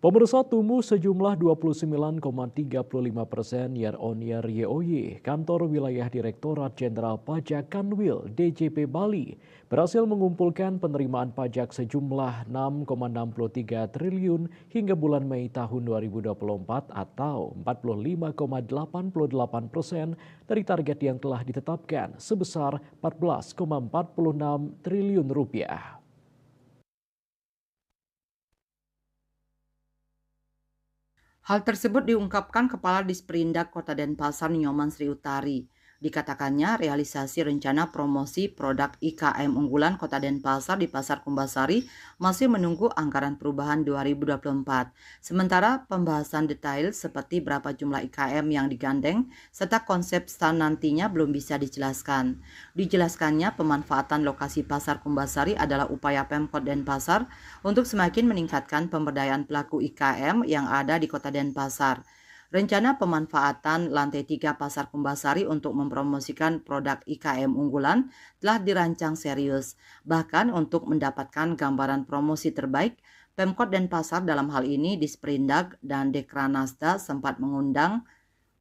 Pemirsa tumbuh sejumlah 29,35% year on year YoY. Kantor Wilayah Direktorat Jenderal Pajak Kanwil DJP Bali berhasil mengumpulkan penerimaan pajak sejumlah 6,63 triliun hingga bulan Mei tahun 2024 atau 45,88% dari target yang telah ditetapkan sebesar 14,46 triliun rupiah. Hal tersebut diungkapkan Kepala Disperindak Kota Denpasar Nyoman Sri Utari. Dikatakannya realisasi rencana promosi produk IKM unggulan Kota Denpasar di Pasar Kumbasari masih menunggu anggaran perubahan 2024. Sementara pembahasan detail seperti berapa jumlah IKM yang digandeng serta konsep stand nantinya belum bisa dijelaskan. Dijelaskannya pemanfaatan lokasi Pasar Kumbasari adalah upaya Pemkot Denpasar untuk semakin meningkatkan pemberdayaan pelaku IKM yang ada di Kota Denpasar. Rencana pemanfaatan lantai 3 Pasar Kumbasari untuk mempromosikan produk IKM unggulan telah dirancang serius. Bahkan untuk mendapatkan gambaran promosi terbaik, Pemkot Denpasar dalam hal ini Disperindak dan Dekranasda sempat mengundang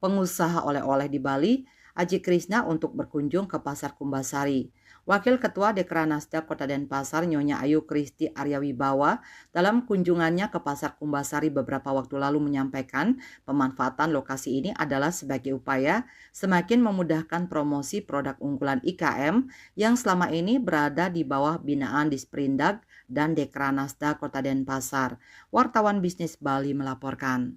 pengusaha oleh-oleh di Bali, Aji Krishna untuk berkunjung ke Pasar Kumbasari. Wakil Ketua Dekranasda Kota Denpasar Nyonya Ayu Kristi Aryawibawa dalam kunjungannya ke Pasar Kumbasari beberapa waktu lalu menyampaikan pemanfaatan lokasi ini adalah sebagai upaya semakin memudahkan promosi produk unggulan IKM yang selama ini berada di bawah binaan Disperindak dan Dekranasda Kota Denpasar. Wartawan Bisnis Bali melaporkan.